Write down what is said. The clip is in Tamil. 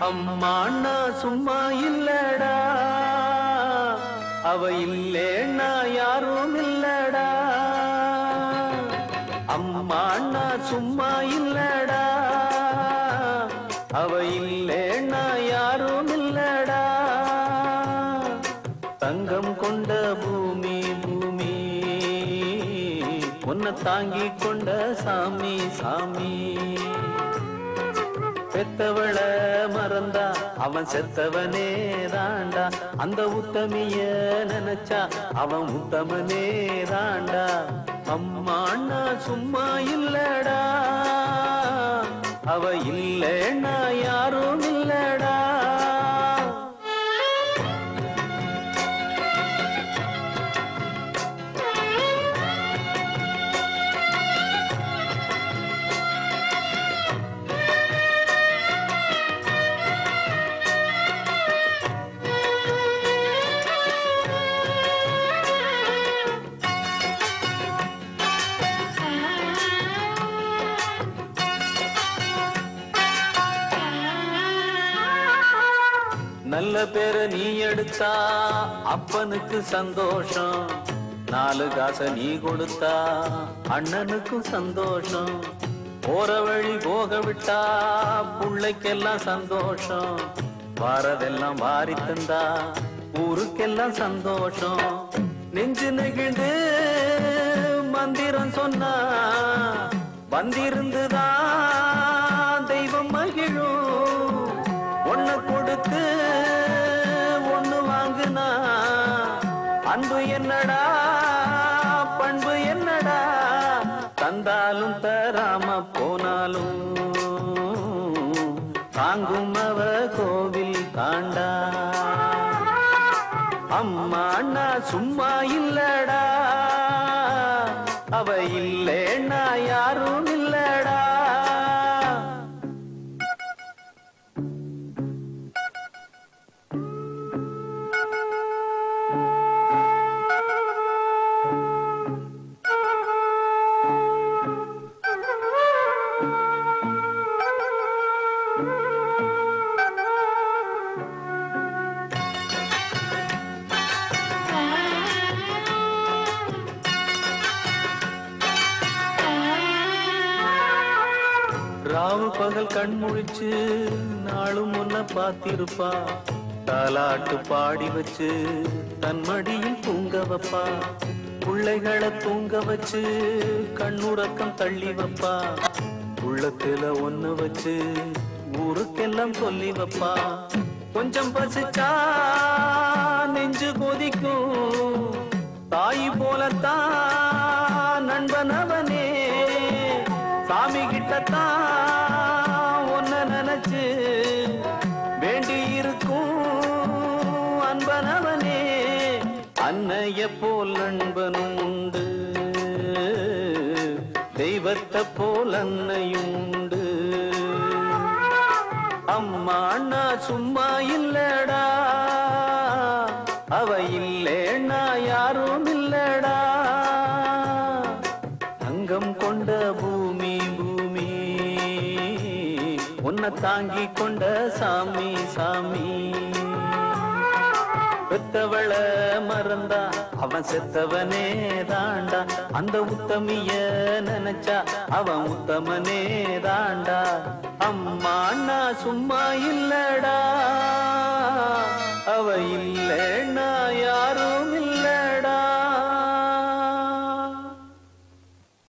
அம்மா அண்ணா சும்மா இல்லடா, அவ இல்லேன்னா யாரும் இல்லடா. அம்மா அண்ணா சும்மா இல்லடா, அவ இல்லேன்னா யாரும் இல்லடா. தங்கம் கொண்ட பூமி பூமி, உன்னை தாங்கி கொண்ட சாமி சாமி. பெத்தவள மறந்தா அவன் செத்தவனே தாண்டா, அந்த உத்தமிய நினைச்சா அவன் உத்தமனே தாண்டா. அம்மா அண்ணா சும்மா இல்லடா, அவ இல்லைன்னா யாரும் இல்லடா. நல்ல பேர நீ எடுத்தா அப்பனுக்கு சந்தோஷம், 4 காசை நீ கொடுத்தா அண்ணனுக்கும் சந்தோஷம். போற வழி போக விட்டா புள்ளைக்கெல்லாம் சந்தோஷம், வாரதெல்லாம் வாரி தந்தா ஊருக்கெல்லாம் சந்தோஷம். நெஞ்சு நெகிழ்ந்து மந்திரம் சொன்னா வந்திருந்துதான் தெய்வம் மகிழும். ஒண்ணு கொடுத்து ஒண்ணு வாங்குனா அன்பு என்னடா பண்பு என்னடா. தந்தாலும் தராம போனாலும் தாங்கும் அவ கோவில் தாண்டா. அம்மா அண்ணா சும்மா இல்லடா, அவ இல்லேன்னா யாரும் இல்லடா. ராவு பகல் கண் முழிச்சு நாளும் முன்ன பார்த்திருப்பா, தாலாட்டு பாடி வச்சு தன் மடியில் தூங்க வைப்பா. பிள்ளைகளை தூங்க வச்சு கண்ணுறக்கம் தள்ளி வைப்பா. உள்ளத்துல ஒண்ணு வச்சு ஊருக்கெல்லாம் சொல்லி வைப்பா. கொஞ்சம் பசிச்சா நெஞ்சு கொதிக்கும், தாய் போலத்தான் நண்பன் அவனே. சாமி கிட்டத்தான் ஒன்ன நினைச்சு வேண்டி இருக்கும் அன்பனவனே. அன்னைய போல் நண்பனும் உண்டு, தெய்வத்தை போல் அன்னையும் உண்டு. அம்மா அண்ணா சும்மா இல்லடா, அவ இல்லேன்னா யாரும் இல்லடா. தங்கம் கொண்ட பூமி பூமி, உன்னை தாங்கி கொண்ட சாமி சாமி. பெத்தவள மறந்தா அவன் செத்தவனே தாண்டா, அந்த உத்தமிய நினைச்சா அவன் உத்தமனே தாண்டா. அம்மா அண்ணா சும்மா இல்லடா, அவ இல்ல